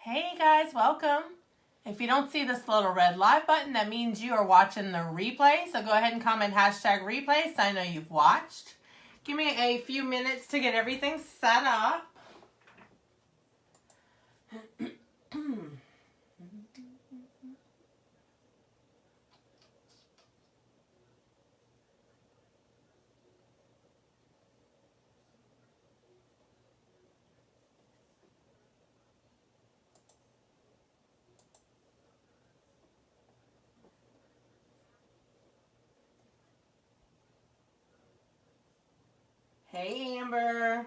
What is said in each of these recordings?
Hey guys, welcome. If you don't see this little red live button, that means you are watching the replay. So go ahead and comment #replay so I know you've watched. Give me a few minutes to get everything set up. Hey Amber.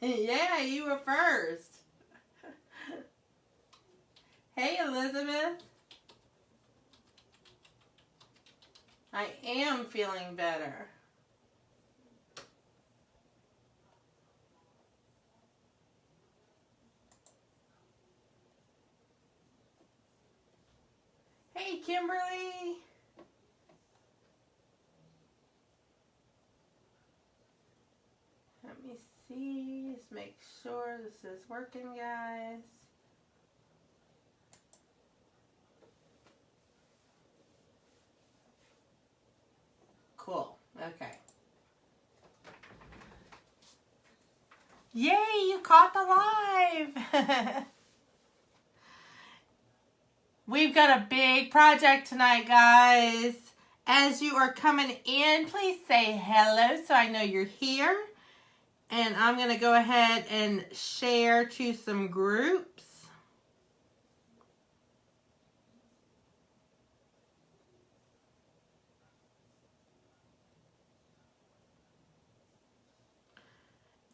Yeah, you were first. Hey Elizabeth. I am feeling better. Hey Kimberly. Let me see, just make sure this is working, guys. Cool, okay. Yay, you caught the live. We've got a big project tonight, guys. As you are coming in, please say hello so I know you're here. And I'm going to go ahead and share to some groups.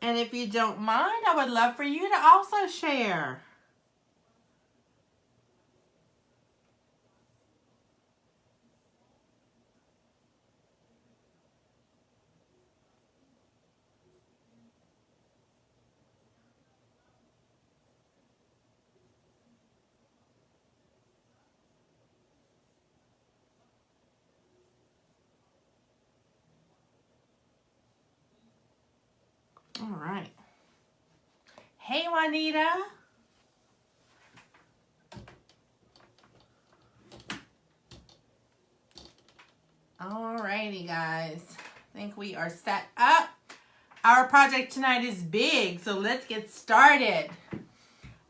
And if you don't mind, I would love for you to also share. All right. Hey, Juanita. All righty, guys. I think we are set up. Our project tonight is big, so let's get started.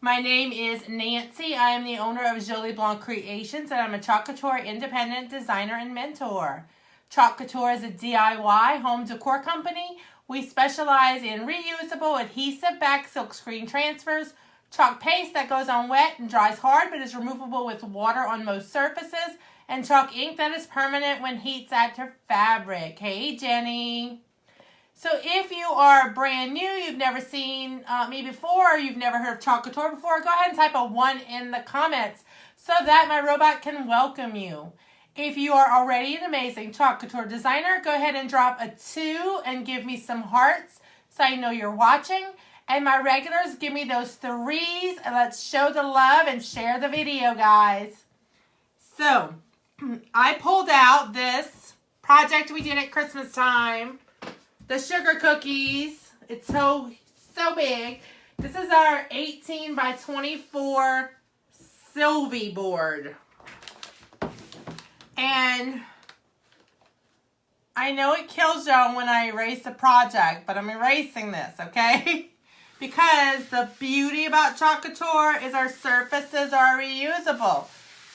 My name is Nancy. I am the owner of Jolie Blanc Creations, and I'm a Chalk Couture independent designer and mentor. Chalk Couture is a DIY home decor company. We specialize in reusable adhesive back silkscreen transfers, chalk paste that goes on wet and dries hard but is removable with water on most surfaces, and chalk ink that is permanent when heat's at your fabric. Hey, Jenny. So if you are brand new, you've never seen me before, or you've never heard of Chalk Couture before, go ahead and type a 1 in the comments so that my robot can welcome you. If you are already an amazing Chalk Couture designer, go ahead and drop a 2 and give me some hearts so I know you're watching. And my regulars, give me those 3s, and let's show the love and share the video, guys. So, I pulled out this project we did at Christmas time. The sugar cookies. It's so big. This is our 18 by 24 Sylvie board. And I know it kills y'all when I erase the project, but I'm erasing this, okay? Because the beauty about Chalk Couture is our surfaces are reusable.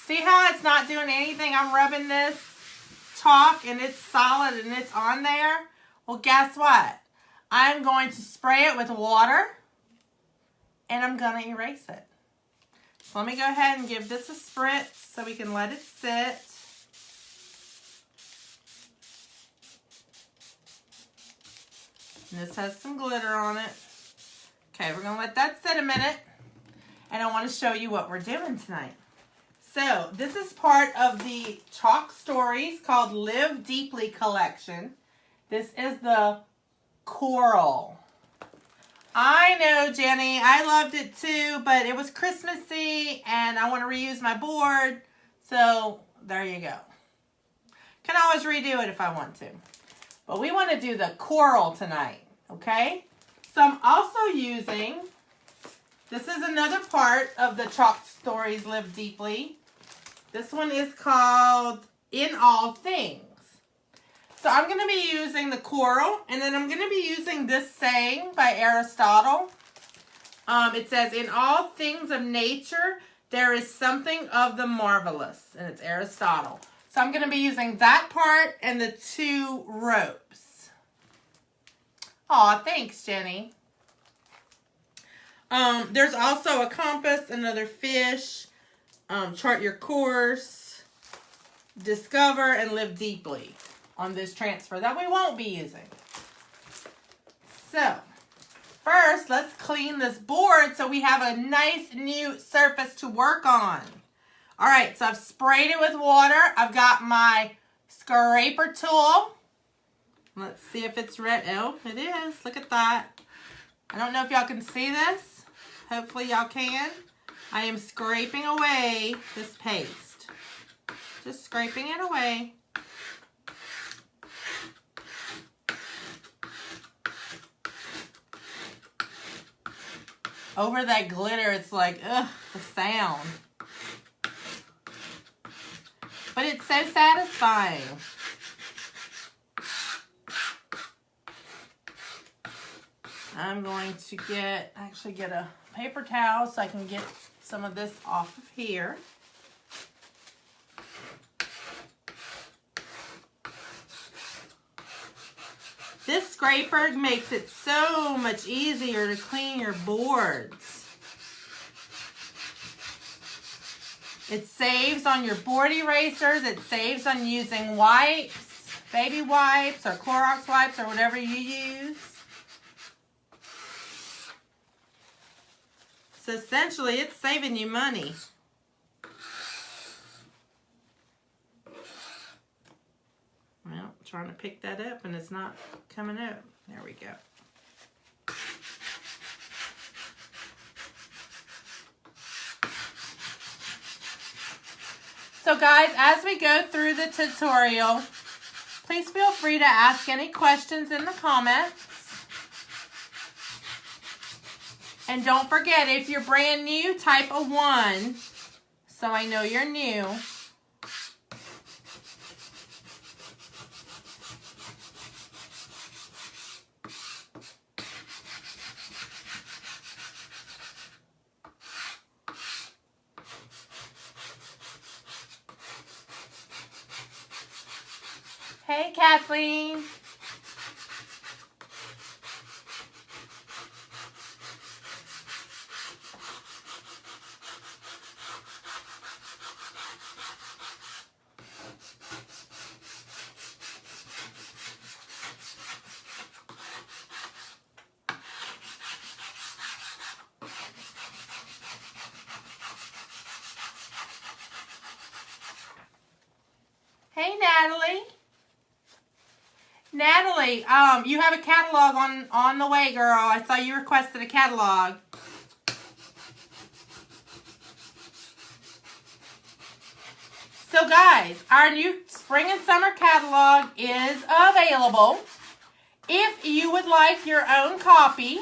See how it's not doing anything? I'm rubbing this chalk and it's solid and it's on there. Well, guess what? I'm going to spray it with water and I'm going to erase it. So let me go ahead and give this a spritz so we can let it sit. And this has some glitter on it. Okay, we're going to let that sit a minute. And I want to show you what we're doing tonight. So, this is part of the Chalk Stories called Live Deeply collection. This is the coral. I know, Jenny. I loved it too, but it was Christmassy and I want to reuse my board. So, there you go. Can always redo it if I want to. But we want to do the coral tonight, okay? So I'm also using, this is another part of the Chalk Stories Live Deeply. This one is called In All Things. So I'm going to be using the coral, and then I'm going to be using this saying by Aristotle. It says, in all things of nature, there is something of the marvelous, and it's Aristotle. So I'm going to be using that part and the 2 ropes. Aw, thanks, Jenny. There's also a compass, another fish, chart your course, discover, and live deeply on this transfer that we won't be using. So, first, let's clean this board so we have a nice new surface to work on. All right, so I've sprayed it with water. I've got my scraper tool. Let's see if it's red. Oh, it is. Look at that. I don't know if y'all can see this. Hopefully y'all can. I am scraping away this paste. Just scraping it away. Over that glitter, it's like, ugh, the sound. But it's so satisfying. I'm going to actually get a paper towel so I can get some of this off of here. This scraper makes it so much easier to clean your boards. It saves on your board erasers. It saves on using wipes, baby wipes, or Clorox wipes, or whatever you use. So essentially, it's saving you money. Well, trying to pick that up and it's not coming up. There we go. So guys, as we go through the tutorial, please feel free to ask any questions in the comments. And don't forget, if you're brand new, type a 1 so I know you're new. Hey, Kathleen. Hey, Natalie. Natalie, you have a catalog on the way, girl. I saw you requested a catalog. So guys, our new spring and summer catalog is available. If you would like your own copy,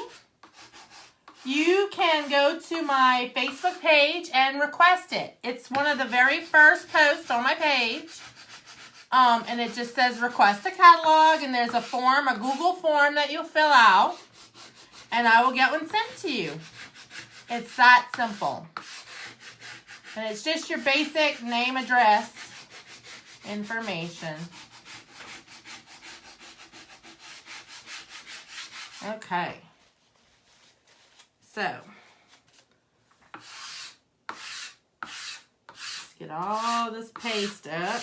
you can go to my Facebook page and request it. It's one of the very first posts on my page. And it just says request a catalog, and there's a form, a Google form that you'll fill out, and I will get one sent to you. It's that simple. And it's just your basic name, address, information. Okay. So, let's get all this paste up.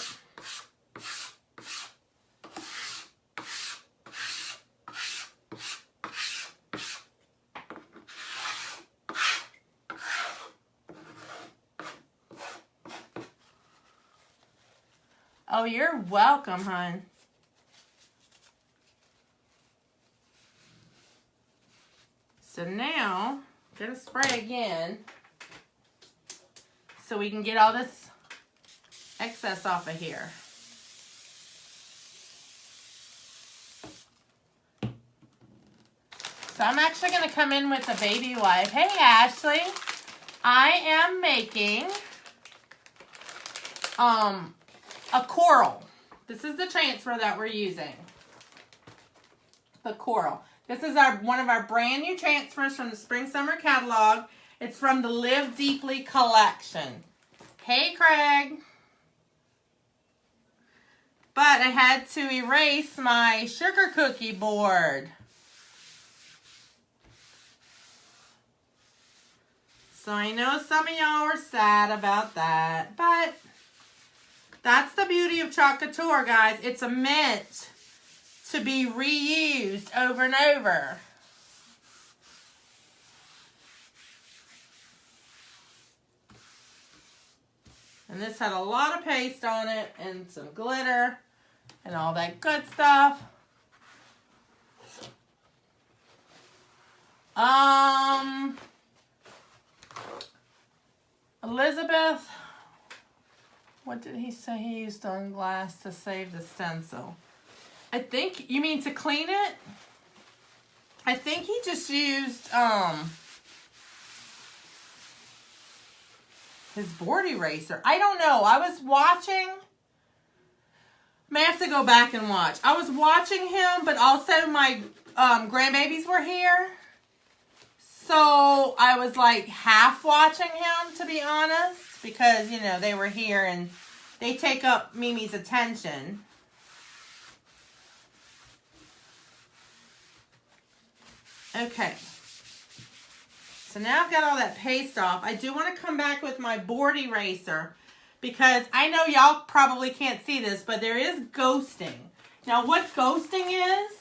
Oh, you're welcome, hon. So now, I'm going to spray again so we can get all this excess off of here. So I'm actually going to come in with a baby wipe. Hey, Ashley. I am making a coral. This is the transfer that we're using. The coral. This is one of our brand new transfers from the Spring Summer catalog. It's from the Live Deeply collection. Hey, Craig. But I had to erase my sugar cookie board. So I know some of y'all are sad about that, but that's the beauty of Chalk Couture, guys. It's meant to be reused over and over. And this had a lot of paste on it and some glitter and all that good stuff. Elizabeth, what did he say he used on glass to save the stencil? I think, you mean to clean it? I think he just used his board eraser. I don't know. I was watching. May have to go back and watch. I was watching him, but also my grandbabies were here. So I was like half watching him, to be honest, because, you know, they were here and they take up Mimi's attention. Okay. So now I've got all that paste off. I do want to come back with my board eraser because I know y'all probably can't see this, but there is ghosting. Now what ghosting is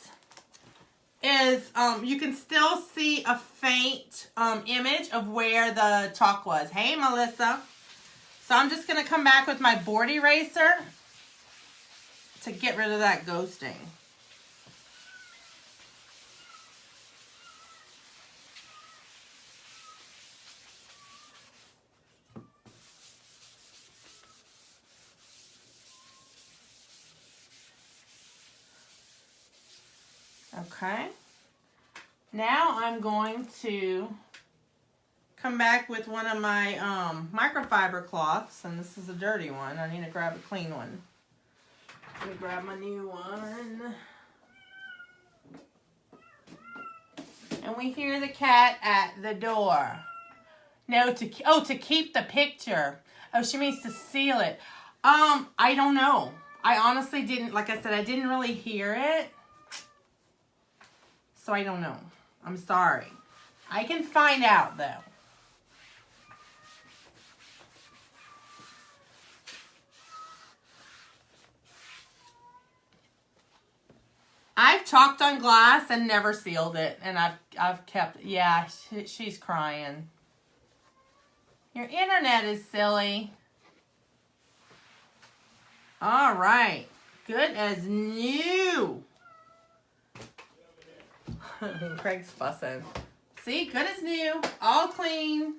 you can still see a faint image of where the chalk was. Hey, Melissa. So I'm just going to come back with my board eraser to get rid of that ghosting. Okay. Now I'm going to come back with one of my microfiber cloths, and this is a dirty one. I need to grab a clean one. Let me grab my new one. And we hear the cat at the door. No, to keep the picture. Oh, she means to seal it. I don't know. I honestly didn't, like I said, I didn't really hear it. So I don't know. I'm sorry. I can find out, though. I've chalked on glass and never sealed it, and I've kept. Yeah, she's crying. Your internet is silly. All right, good as new. Craig's fussing. See, good as new, all clean.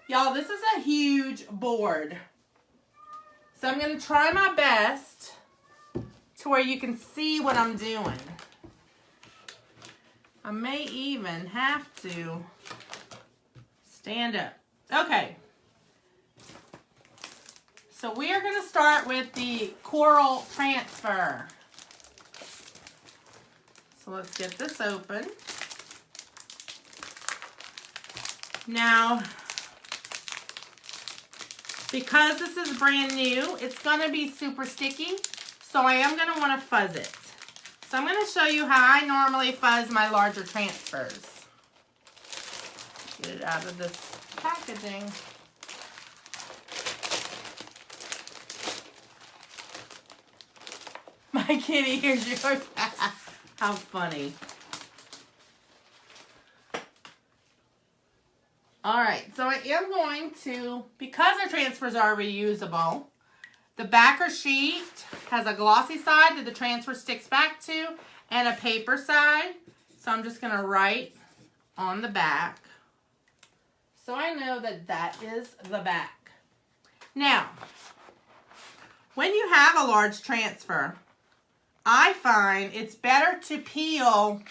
Y'all, this is a huge board. So I'm going to try my best to where you can see what I'm doing. I may even have to stand up. Okay. So we are going to start with the coral transfer. So let's get this open. Now, because this is brand new, it's going to be super sticky. So I am going to want to fuzz it. So I'm going to show you how I normally fuzz my larger transfers. Get it out of this packaging. My kitty, here's your back. How funny. Alright, so I am going to, because our transfers are reusable, the backer sheet has a glossy side that the transfer sticks back to and a paper side. So I'm just going to write on the back. So I know that that is the back. Now, when you have a large transfer, I find it's better to peel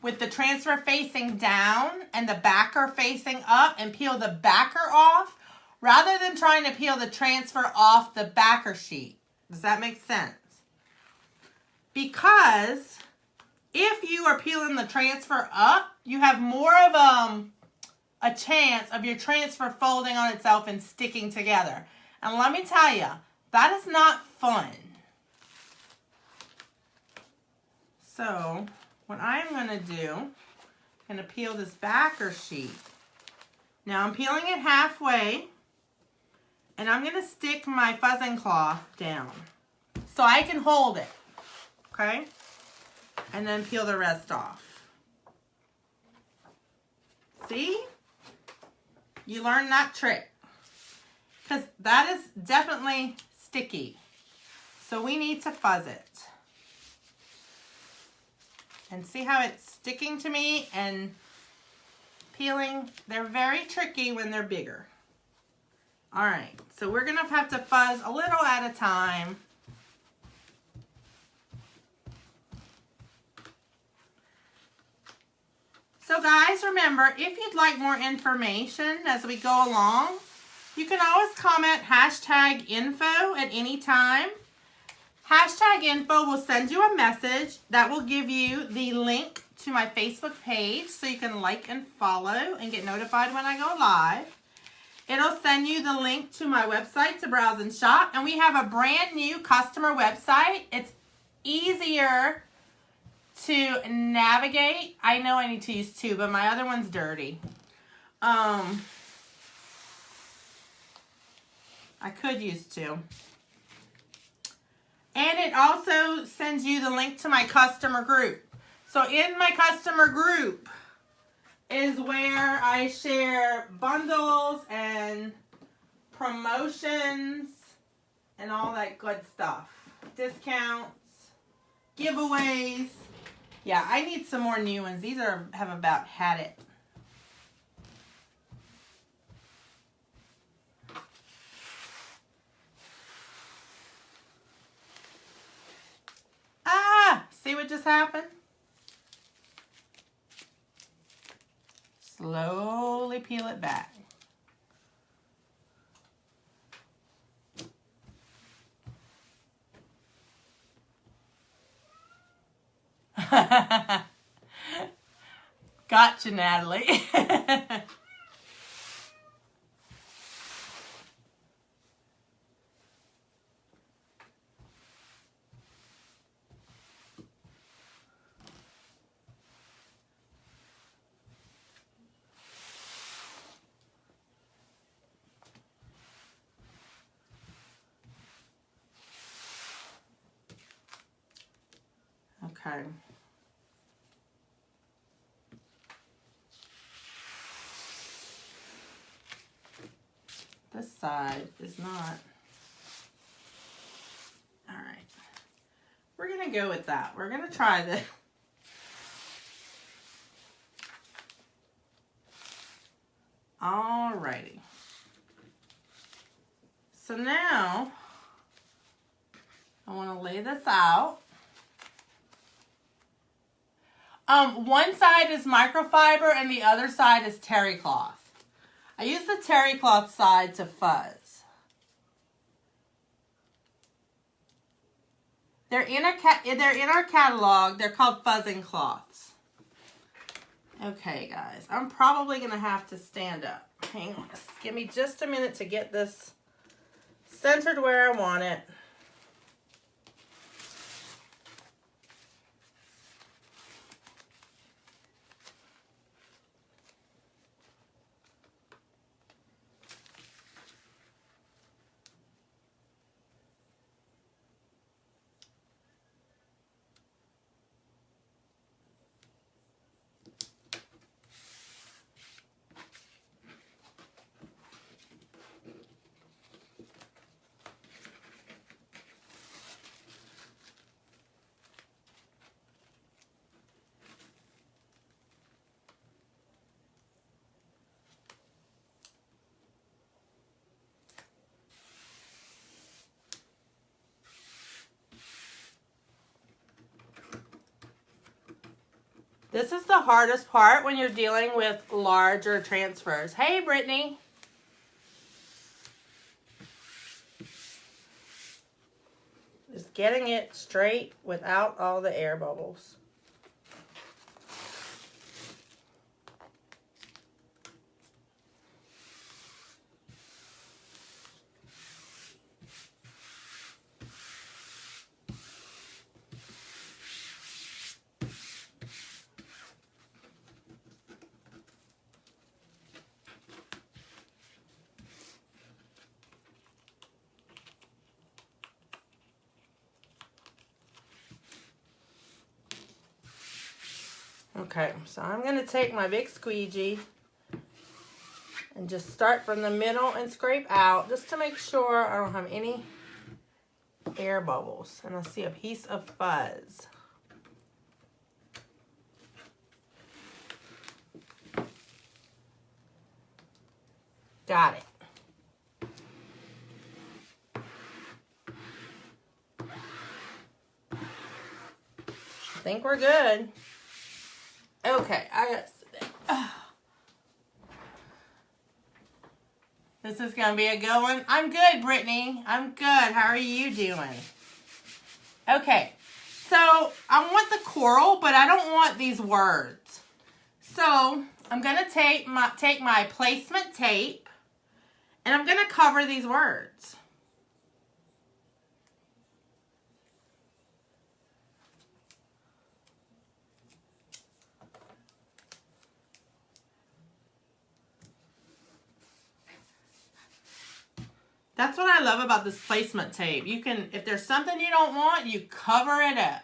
with the transfer facing down and the backer facing up and peel the backer off rather than trying to peel the transfer off the backer sheet. Does that make sense? Because if you are peeling the transfer up, you have more of a chance of your transfer folding on itself and sticking together. And let me tell you, that is not fun. So what I'm going to do, I'm going to peel this backer sheet. Now I'm peeling it halfway, and I'm going to stick my fuzzing cloth down so I can hold it, okay? And then peel the rest off. See? You learned that trick, because that is definitely sticky. So we need to fuzz it. And see how it's sticking to me and peeling? They're very tricky when they're bigger. All right, so we're gonna have to fuzz a little at a time. So guys, remember, if you'd like more information as we go along, you can always comment #info at any time. #info will send you a message that will give you the link to my Facebook page so you can like and follow and get notified when I go live. It'll send you the link to my website to browse and shop, and we have a brand new customer website. It's easier to navigate. I know I need to use two, but my other one's dirty. I could use two. And it also sends you the link to my customer group. So in my customer group is where I share bundles and promotions and all that good stuff. Discounts, giveaways. Yeah, I need some more new ones. These have about had it. Ah, see what just happened? Slowly peel it back. Gotcha, Natalie. Okay. This side is not. All right. We're going to go with that. We're going to try this. All righty. So now I want to lay this out. One side is microfiber and the other side is terry cloth. I use the terry cloth side to fuzz. They're in our catalog. They're called fuzzing cloths. Okay, guys, I'm probably gonna have to stand up. Hang on, give me just a minute to get this centered where I want it. This is the hardest part when you're dealing with larger transfers. Hey, Brittany. Just getting it straight without all the air bubbles. Okay, so I'm going to take my big squeegee and just start from the middle and scrape out just to make sure I don't have any air bubbles. And I see a piece of fuzz. Got it. I think we're good. Okay, I got this is going to be a good one. I'm good, Brittany. I'm good. How are you doing? Okay, so I want the coral, but I don't want these words. So I'm going to take my placement tape, and I'm going to cover these words. That's what I love about this placement tape. You can, if there's something you don't want, you cover it up.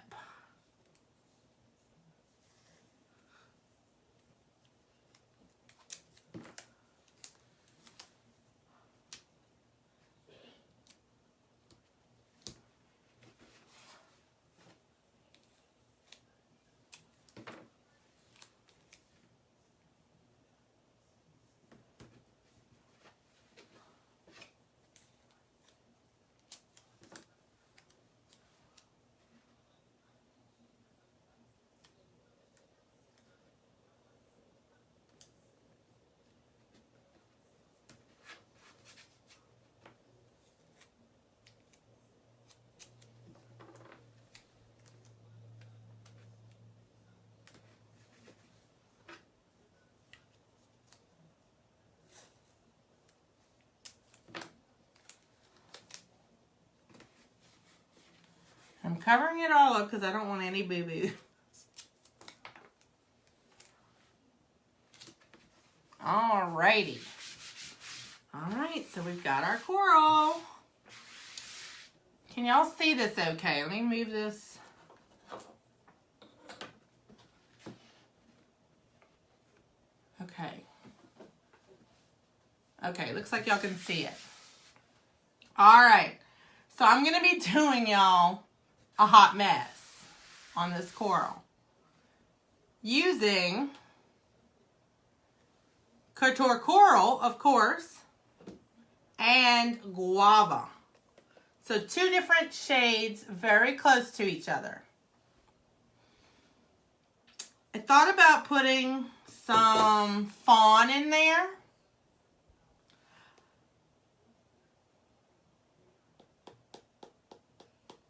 I'm covering it all up because I don't want any boo-boo. Alrighty. Alright, so we've got our coral. Can y'all see this okay? Let me move this. Okay. Okay, looks like y'all can see it. Alright, so I'm going to be doing y'all a hot mess on this coral using Couture Coral, of course, and Guava. So two different shades very close to each other. I thought about putting some fawn in there.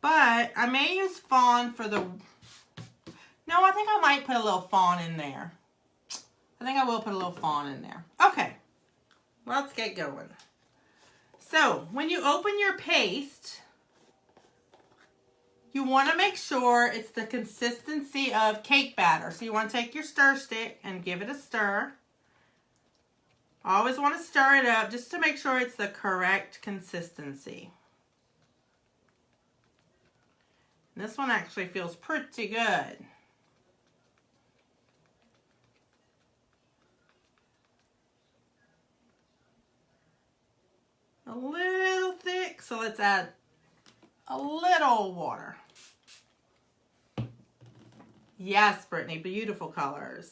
But I may use fawn for the... No, I think I might put a little fawn in there. I think I will put a little fawn in there. Okay, let's get going. So, when you open your paste, you want to make sure it's the consistency of cake batter. So you want to take your stir stick and give it a stir. Always want to stir it up just to make sure it's the correct consistency. This one actually feels pretty good. A little thick, so let's add a little water. Yes, Brittany, beautiful colors.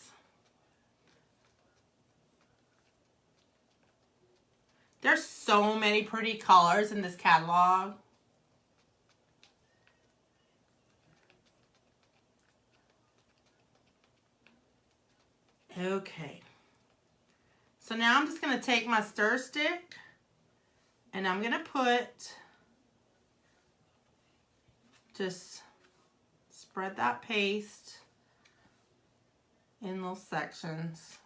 There's so many pretty colors in this catalog. Okay. So now I'm just going to take my stir stick and I'm going to put, just spread that paste in little sections.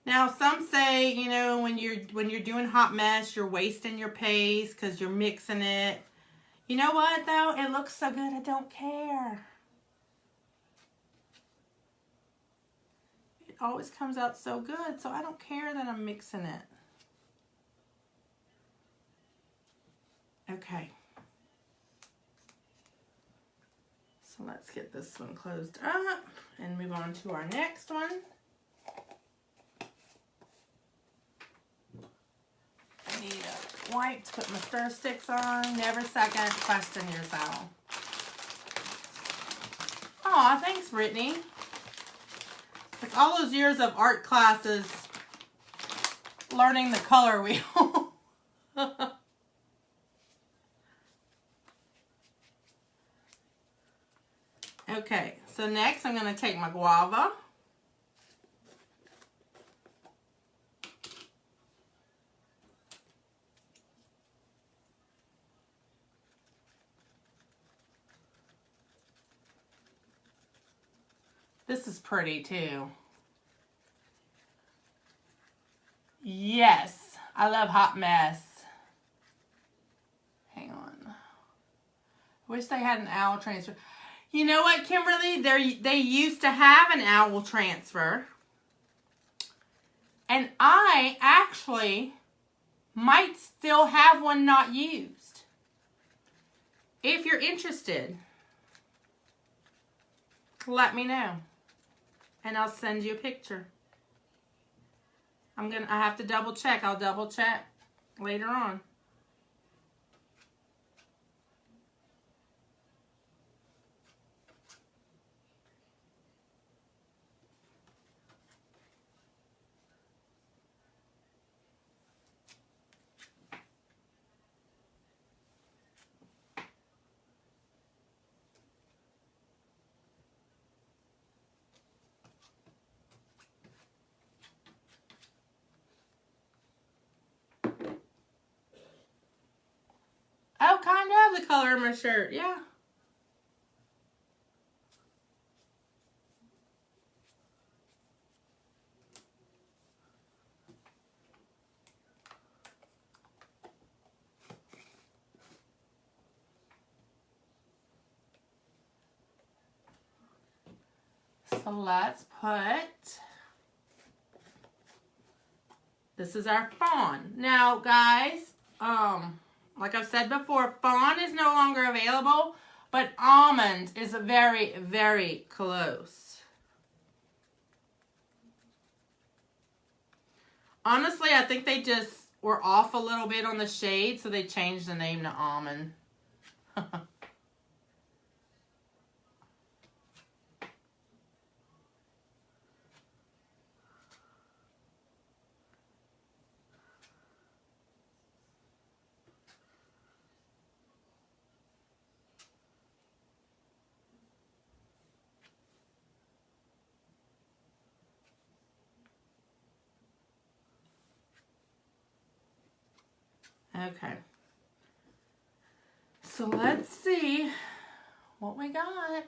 Now some say, you know, when you're doing hot mess, you're wasting your paste because you're mixing it. You know what though? It looks so good, I don't care. It always comes out so good, so I don't care that I'm mixing it. Okay. So let's get this one closed up and move on to our next one. I need a wipe to put my stir sticks on. Never second question yourself. Aw, thanks, Brittany. It's all those years of art classes learning the color wheel. Okay, so next I'm going to take my guava. This is pretty too. Yes, I love hot mess. Hang on. I wish they had an owl transfer. You know what, Kimberly? They used to have an owl transfer. And I actually might still have one not used. If you're interested, let me know. And I'll send you a picture. I have to double check. I'll double check later on. Oh, kind of the color of my shirt, yeah. So let's put, this is our fawn. Now, guys, like I've said before, fawn is no longer available, but almond is very, very close. Honestly, I think they just were off a little bit on the shade, so they changed the name to almond. Okay. So let's see what we got.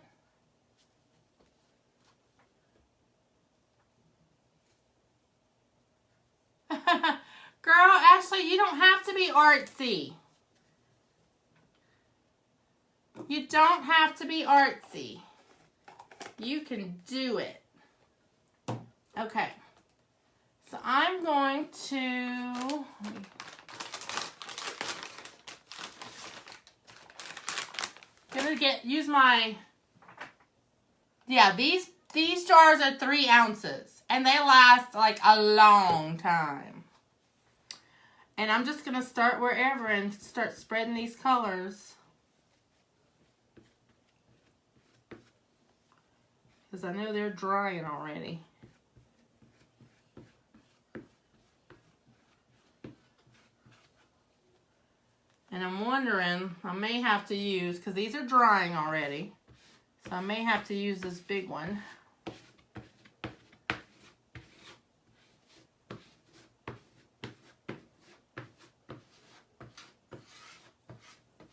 Girl, Ashley, you don't have to be artsy. You don't have to be artsy. You can do it. Okay. So I'm going to use my, yeah, these jars are 3 ounces and they last like a long time. And I'm just gonna start wherever and start spreading these colors. Because I know they're drying already. And I'm wondering, I may have to use, because these are drying already, So I may have to use this big one.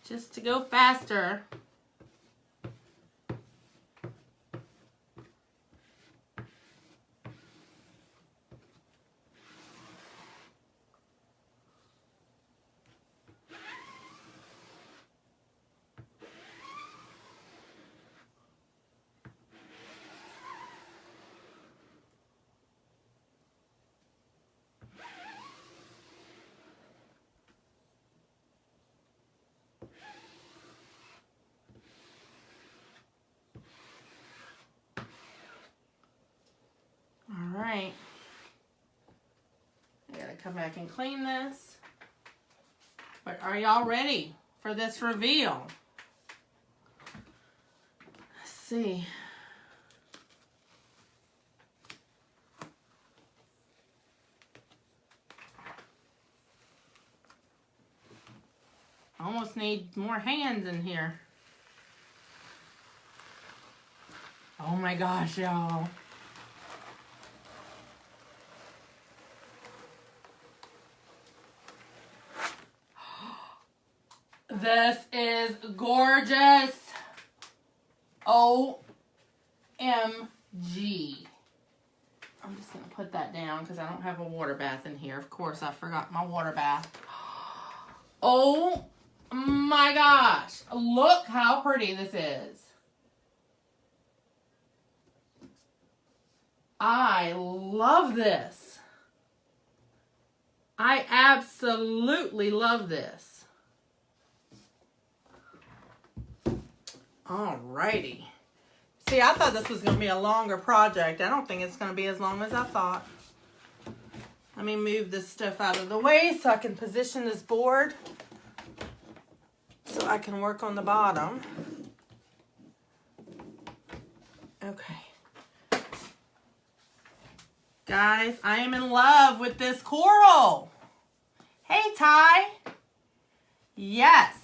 Just to go faster. All right. I gotta come back and clean this. But are y'all ready for this reveal? Let's see. Almost need more hands in here. Oh my gosh, y'all. This is gorgeous. OMG. I'm just going to put that down because I don't have a water bath in here. Of course, I forgot my water bath. Oh my gosh. Look how pretty this is. I love this. I absolutely love this. Alrighty. See, I thought this was going to be a longer project. I don't think it's going to be as long as I thought. Let me move this stuff out of the way so I can position this board so I can work on the bottom. Okay. Guys, I am in love with this coral. Hey, Ty. Yes.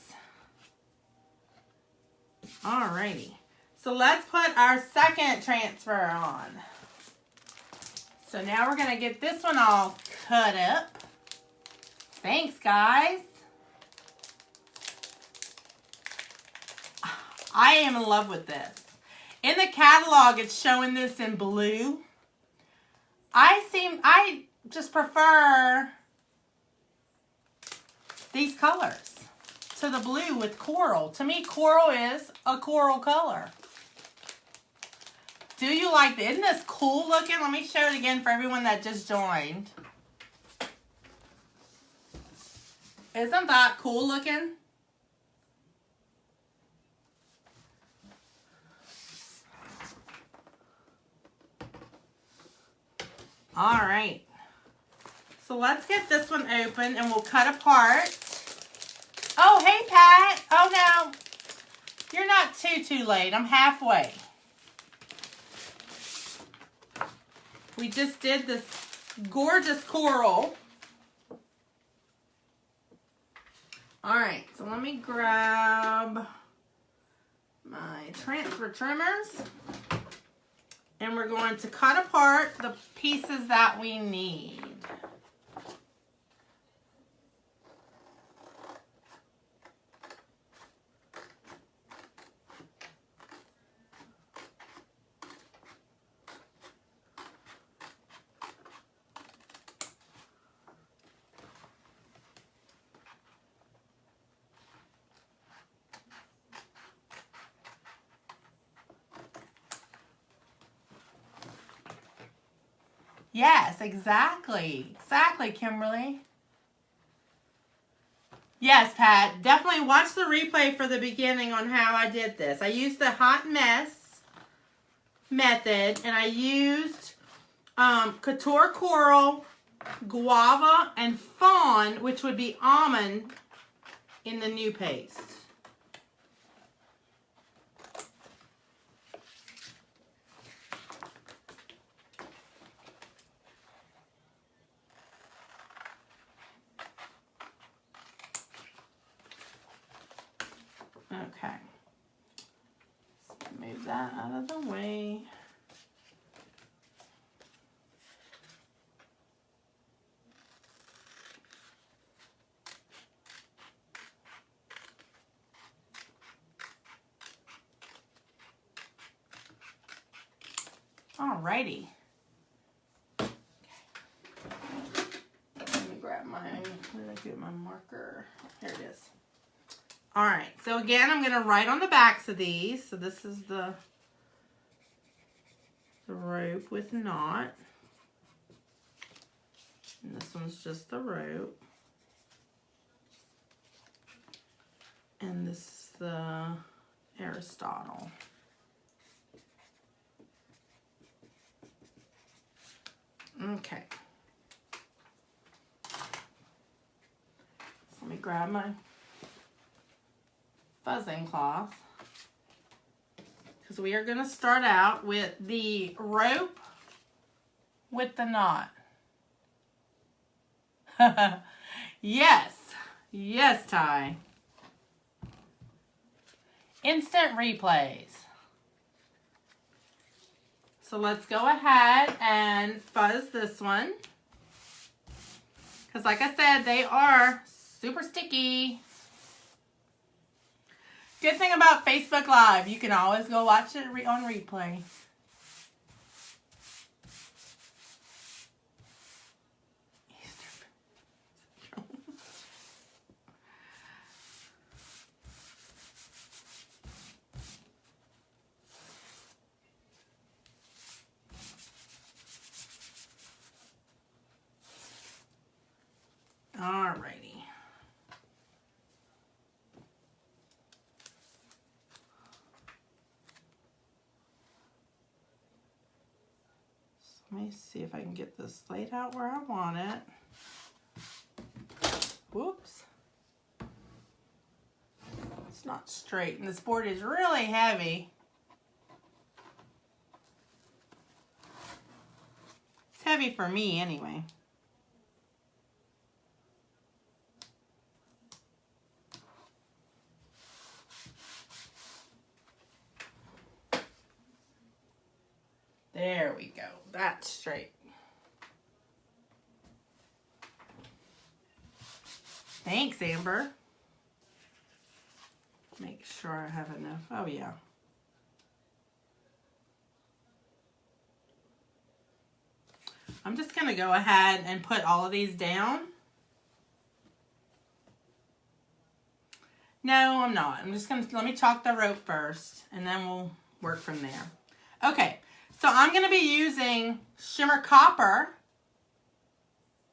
Alrighty. So let's put our second transfer on. So now we're going to get this one all cut up. Thanks, guys. I am in love with this. In the catalog, it's showing this in blue. I just prefer these colors to the blue with coral. To me, coral is a coral color. Do you like this? Isn't this cool looking? Let me show it again for everyone that just joined. Isn't that cool looking? All right. So let's get this one open and we'll cut apart. Oh, hey, Pat. Oh, no. You're not too late. I'm halfway. We just did this gorgeous coral. All right. So let me grab my transfer trimmers. And we're going to cut apart the pieces that we need. Yes, exactly. Exactly, Kimberly. Yes, Pat. Definitely watch the replay for the beginning on how I did this. I used the hot mess method, and I used Couture Coral, Guava, and Fawn, which would be almond, in the new paste. Okay. that out of the way. Alrighty. Let me grab my, where did I get my marker? Here it is. Alright, so again, I'm going to write on the backs of these. So this is the rope with knot. And this one's just the rope. And this is the Aristotle. Okay. So let me grab my fuzzing cloth, because we are going to start out with the rope with the knot. Yes. Yes, Ty. Instant replays. So let's go ahead and fuzz this one. Because like I said, they are super sticky. Good thing about Facebook Live, you can always go watch it on replay. Alrighty. So let me see if I can get this laid out where I want it. Whoops. It's not straight, and this board is really heavy. It's heavy for me anyway. There we go. That's straight. Thanks, Amber. Make sure I have enough. Oh, yeah. I'm just going to go ahead and put all of these down. No, I'm not. I'm just going to, let me chalk the rope first, and then we'll work from there. Okay. So I'm going to be using Shimmer Copper.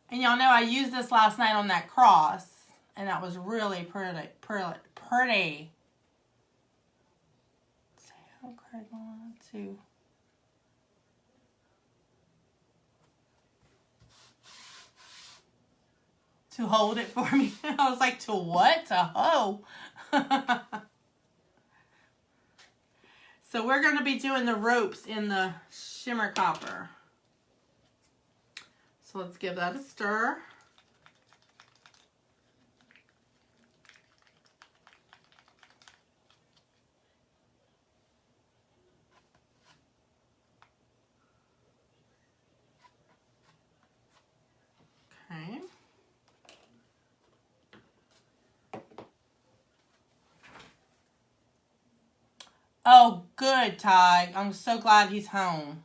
And y'all know I used this last night on that cross. And that was really pretty. Okay, to hold it for me. I was like, to what? To hoe. So we're going to be doing the ropes in the Shimmer Copper. So let's give that a stir. Okay. Oh, good, Ty. I'm so glad he's home.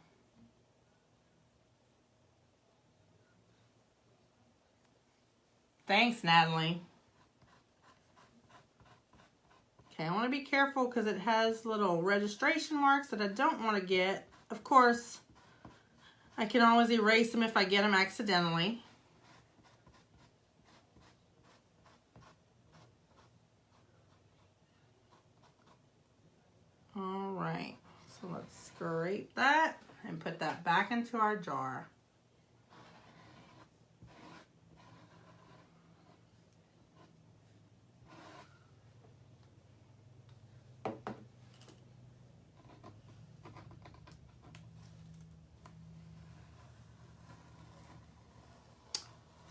Thanks, Natalie. Okay, I want to be careful because it has little registration marks that I don't want to get. Of course, I can always erase them if I get them accidentally. All right, so let's scrape that and put that back into our jar.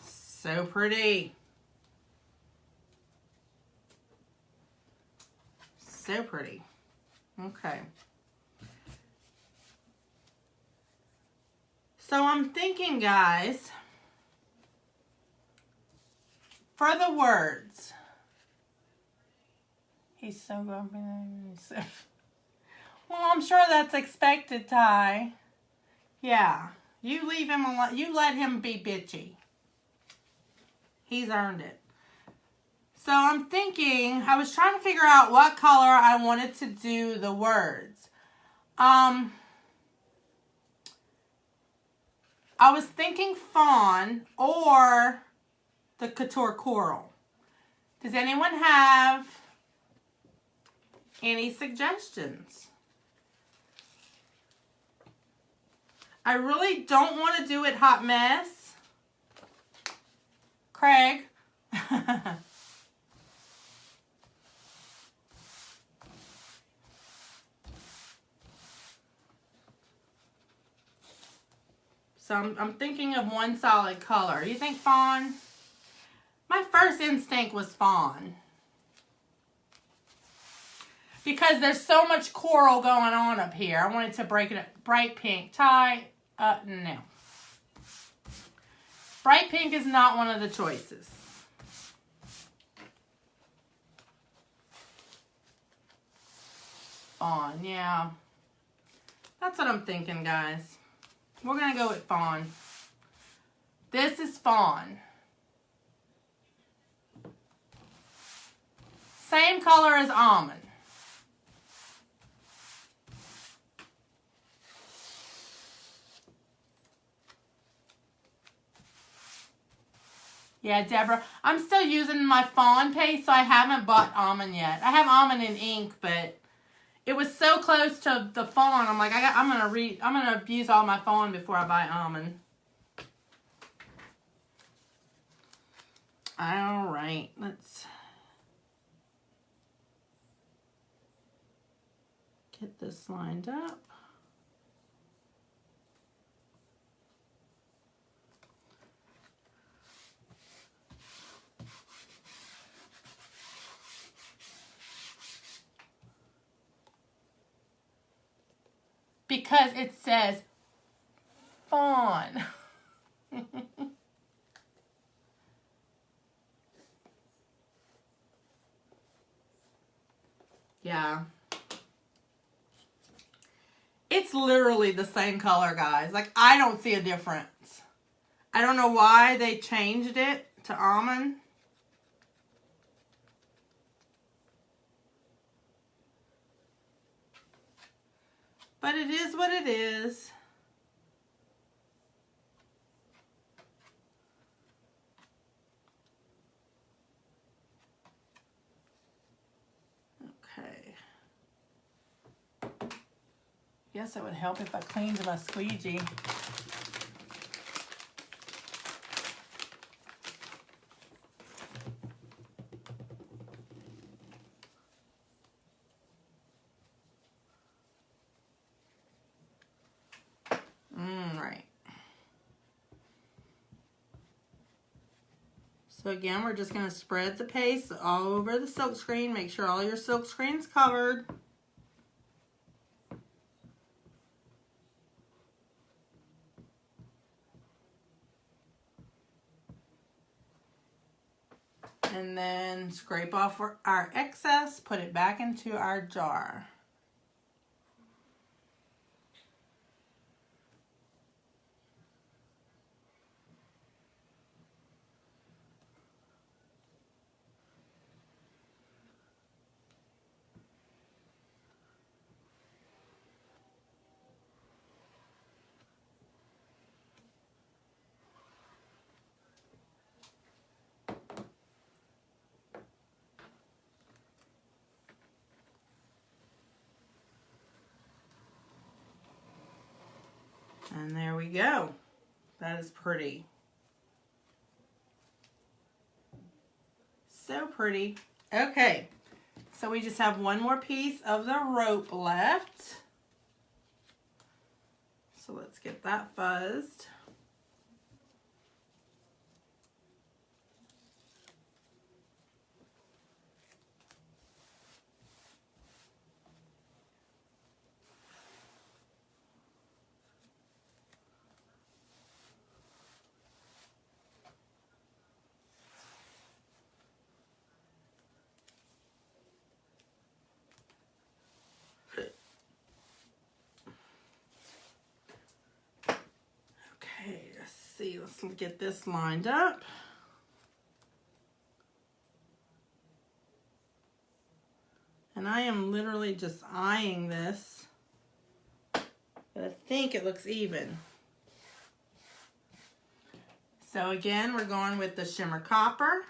So pretty. So pretty. Okay. So I'm thinking, guys, for the words. He's so grumpy. Well, I'm sure that's expected, Ty. Yeah. You leave him alone. You let him be bitchy. He's earned it. So I'm thinking, I was trying to figure out what color I wanted to do the words. I was thinking fawn or the Couture coral. Does anyone have any suggestions? I really don't want to do it hot mess. Craig. So I'm thinking of one solid color. You think fawn? My first instinct was fawn. Because there's so much coral going on up here. I wanted to break it up. Bright pink. Ty, no. Bright pink is not one of the choices. Fawn, yeah. That's what I'm thinking, guys. We're going to go with fawn. This is fawn. Same color as almond. Yeah, Deborah. I'm still using my fawn paste, so I haven't bought almond yet. I have almond in ink, but it was so close to the fawn. I'm like, I'm gonna use all my fawn before I buy almond. All right, let's get this lined up. Because it says fawn. Yeah. It's literally the same color, guys. Like, I don't see a difference. I don't know why they changed it to almond. But it is what it is. Okay. Guess it would help if I cleaned my squeegee. Right. So again, we're just going to spread the paste all over the silk screen. Make sure all your silk screen's covered. And then scrape off our excess, put it back into our jar. And there we go. That is pretty. So pretty. Okay, so we just have one more piece of the rope left. So let's get that fuzzed. get this lined up. And I am literally just eyeing this, but I think it looks even. So again, we're going with the shimmer copper.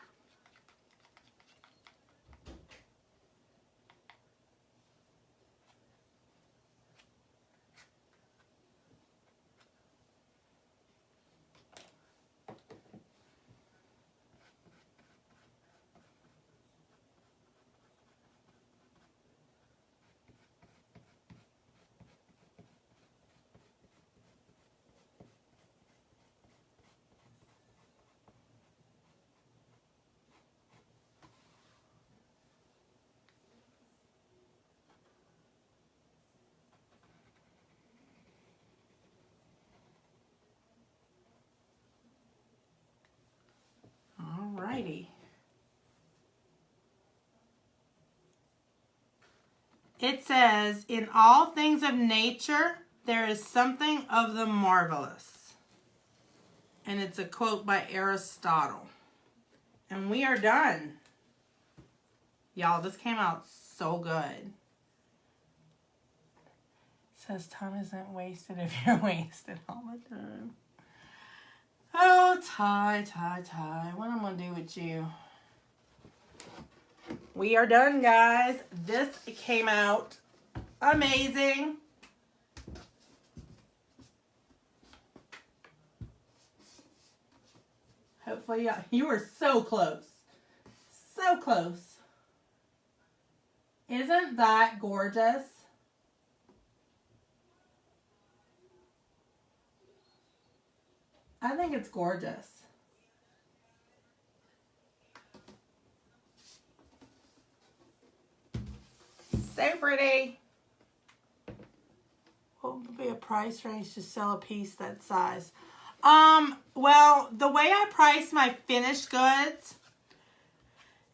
Alrighty. It says, in all things of nature, there is something of the marvelous. And it's a quote by Aristotle. And we are done. Y'all, this came out so good. It says time isn't wasted if you're wasted all the time. Oh, Ty, what I'm going to do with you? We are done, guys. This came out amazing. Hopefully, you were so close. So close. Isn't that gorgeous? I think it's gorgeous. So pretty. What would be a price range to sell a piece that size? Well, the way I price my finished goods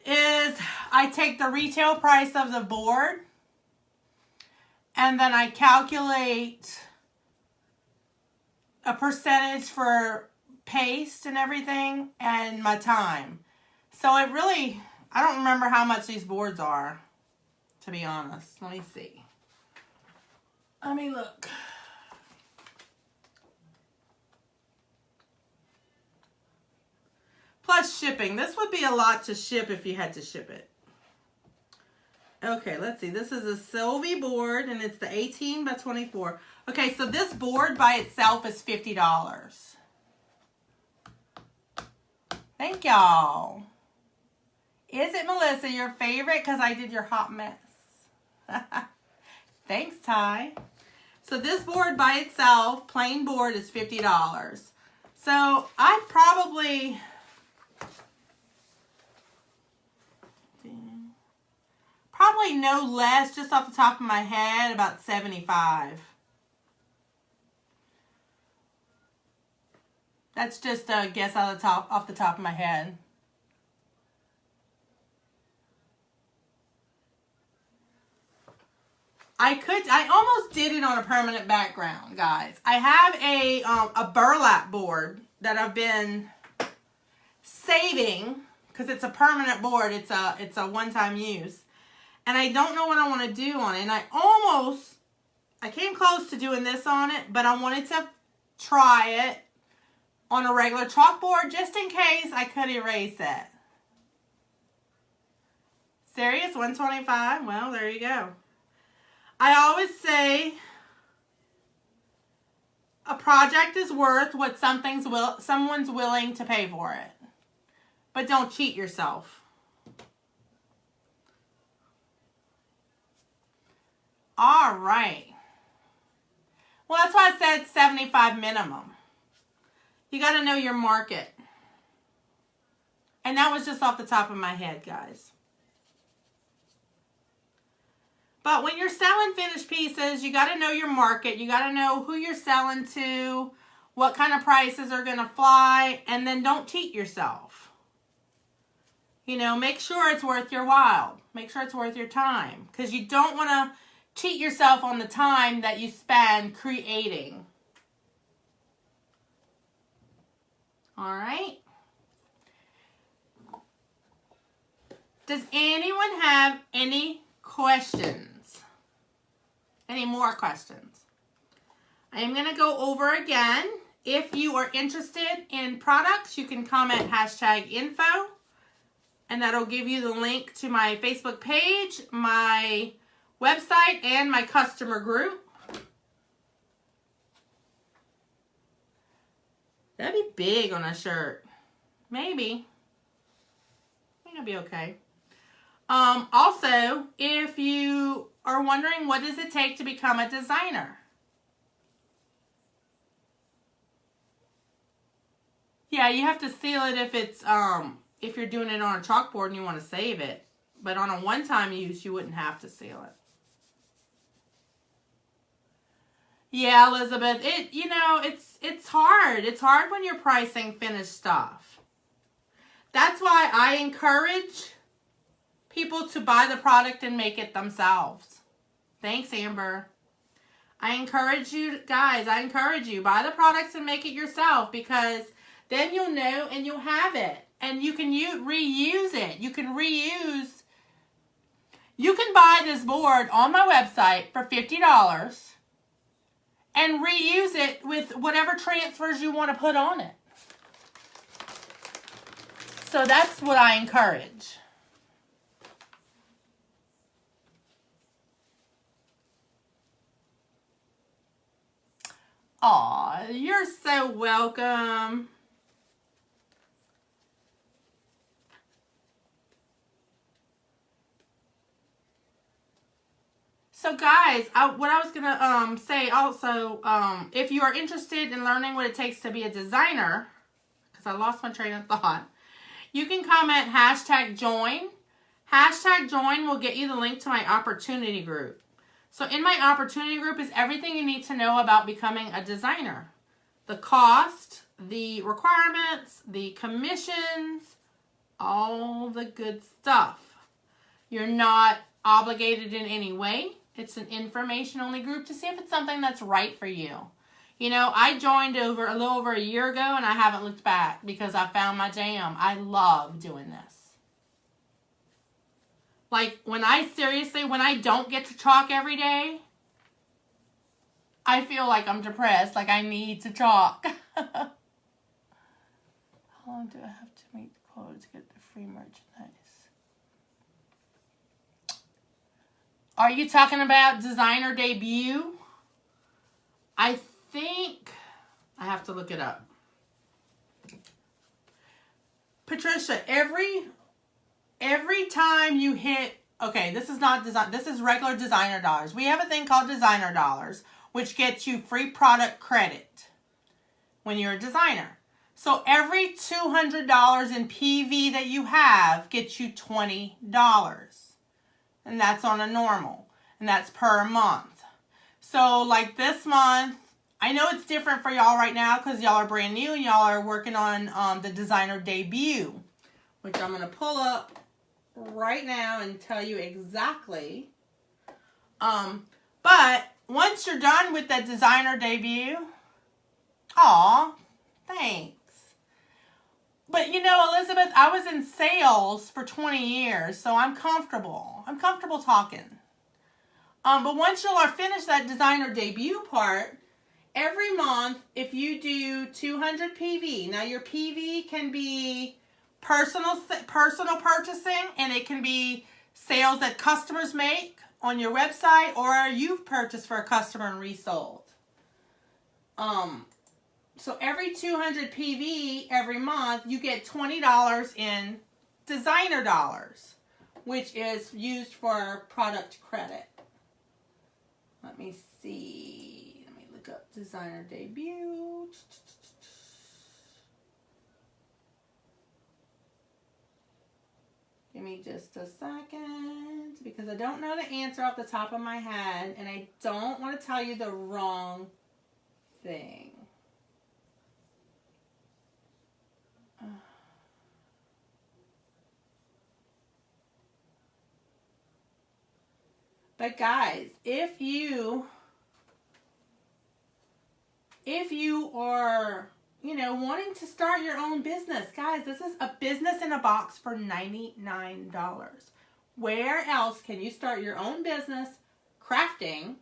is I take the retail price of the board and then I calculate a percentage for paste and everything and my time. So I don't remember how much these boards are, to be honest. Let me see. Let me look. Plus shipping. This would be a lot to ship if you had to ship it. Okay, let's see. This is a Sylvie board and it's the 18 by 24. Okay, so this board by itself is $50. Thank y'all. Is it, Melissa, your favorite? Because I did your hot mess. Thanks, Ty. So this board by itself, plain board, is $50. So I probably know less, just off the top of my head, about 75. That's just a guess off the top of my head. I almost did it on a permanent background, guys. I have a burlap board that I've been saving because it's a permanent board. It's a one-time use. And I don't know what I want to do on it. And I came close to doing this on it, but I wanted to try it on a regular chalkboard just in case I could erase it. Serious? 125? Well, there you go. I always say a project is worth what someone's willing to pay for it. But don't cheat yourself. All right. Well, that's why I said 75 minimum. You got to know your market. And that was just off the top of my head, guys. But when you're selling finished pieces, you got to know your market. You got to know who you're selling to, what kind of prices are going to fly, and then don't cheat yourself. You know, make sure it's worth your while. Make sure it's worth your time. Because you don't want to cheat yourself on the time that you spend creating. All right. Does anyone have any questions? Any more questions? I am going to go over again. If you are interested in products, you can comment #info, and that'll give you the link to my Facebook page, my website, and my customer group. That'd be big on a shirt. Maybe. I think it'll be okay. Also, if you are wondering what does it take to become a designer? Yeah, you have to seal it if it's if you're doing it on a chalkboard and you want to save it. But on a one-time use, you wouldn't have to seal it. Yeah, Elizabeth, it's hard. It's hard when you're pricing finished stuff. That's why I encourage people to buy the product and make it themselves. Thanks, Amber. I encourage you guys, buy the products and make it yourself, because then you'll know and you'll have it. And you can reuse it. You can buy this board on my website for $50 and reuse it with whatever transfers you want to put on it. So that's what I encourage. Aw, you're so welcome. So guys, what I was going to say also, if you are interested in learning what it takes to be a designer, because I lost my train of thought, you can comment #join. #join will get you the link to my opportunity group. So in my opportunity group is everything you need to know about becoming a designer. The cost, the requirements, the commissions, all the good stuff. You're not obligated in any way. It's an information-only group to see if it's something that's right for you. You know, I joined a little over a year ago, and I haven't looked back because I found my jam. I love doing this. Like, when I don't get to chalk every day, I feel like I'm depressed, like I need to chalk. How long do I have to meet the quota to get the free merchandise? Are you talking about designer debut? I think I have to look it up. Patricia, every time you hit, okay, this is not design, this is regular designer dollars. We have a thing called designer dollars, which gets you free product credit when you're a designer. So every $200 in PV that you have gets you $20. And that's on a normal. And that's per month. So like this month, I know it's different for y'all right now because y'all are brand new and y'all are working on the designer debut, which I'm going to pull up right now and tell you exactly. But once you're done with that designer debut, aw, thanks. But you know, Elizabeth, I was in sales for 20 years, so I'm comfortable. I'm comfortable talking. But once you'll finish that designer debut part, every month, if you do 200 PV, now your PV can be personal purchasing, and it can be sales that customers make on your website, or you've purchased for a customer and resold. So every 200 PV every month, you get $20 in designer dollars, which is used for product credit. Let me see. Let me look up designer debut. Give me just a second, because I don't know the answer off the top of my head, and I don't want to tell you the wrong thing. But guys, if you are, you know, wanting to start your own business. Guys, this is a business in a box for $99. Where else can you start your own business crafting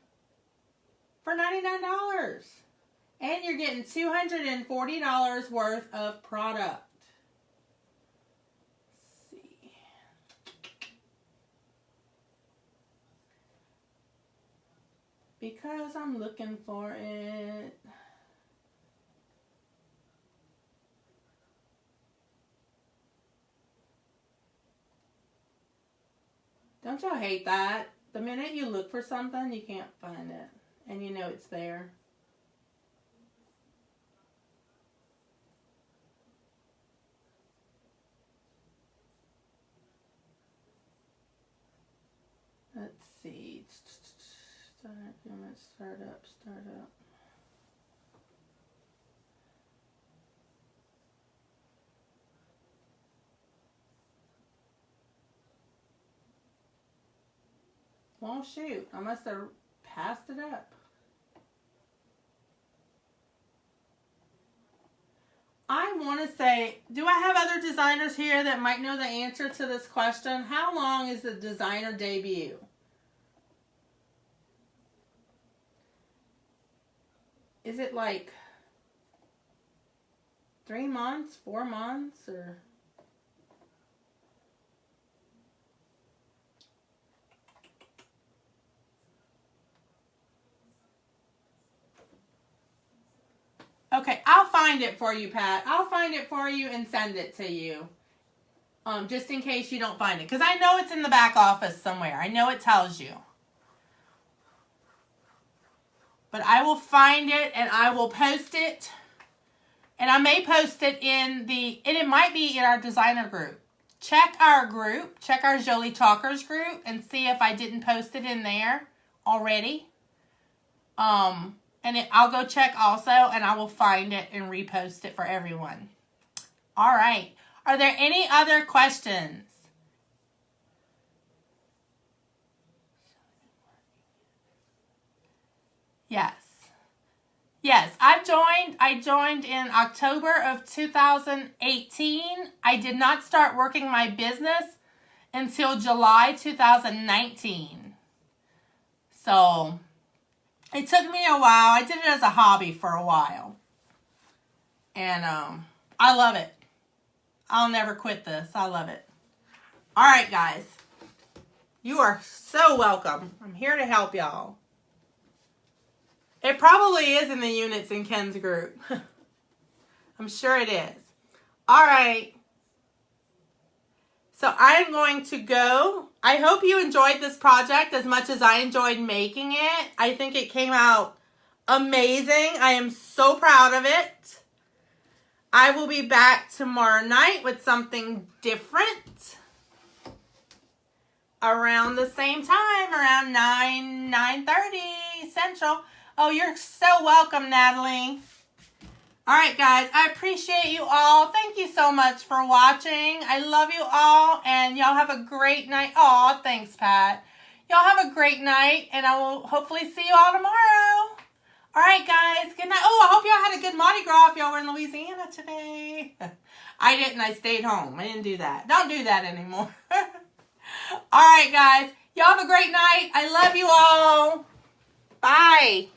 for $99? And you're getting $240 worth of product. Let's see. Because I'm looking for it. Don't y'all hate that? The minute you look for something, you can't find it. And you know it's there. Let's see. Start up. Well, shoot. I must have passed it up. I want to say, do I have other designers here that might know the answer to this question? How long is the designer debut? Is it like 3 months, 4 months, or? Okay, I'll find it for you, Pat. I'll find it for you and send it to you. Just in case you don't find it. Because I know it's in the back office somewhere. I know it tells you. But I will find it and I will post it. And I may post it in the, and it might be in our designer group. Check our group. Check our Jolie Talkers group and see if I didn't post it in there already. And I'll go check also, and I will find it and repost it for everyone. All right. Are there any other questions? Yes. Yes, I joined in October of 2018. I did not start working my business until July 2019. So it took me a while. I did it as a hobby for a while. And I love it. I'll never quit this. I love it. All right, guys. You are so welcome. I'm here to help y'all. It probably is in the units in Ken's group. I'm sure it is. All right. So I am going to go. I hope you enjoyed this project as much as I enjoyed making it. I think it came out amazing. I am so proud of it. I will be back tomorrow night with something different. Around the same time, around 9:30 Central. Oh, you're so welcome, Natalie. All right, guys, I appreciate you all. Thank you so much for watching. I love you all, and y'all have a great night. Aw, thanks, Pat. Y'all have a great night, and I will hopefully see you all tomorrow. All right, guys, good night. Oh, I hope y'all had a good Mardi Gras if y'all were in Louisiana today. I didn't. I stayed home. I didn't do that. Don't do that anymore. All right, guys, y'all have a great night. I love you all. Bye.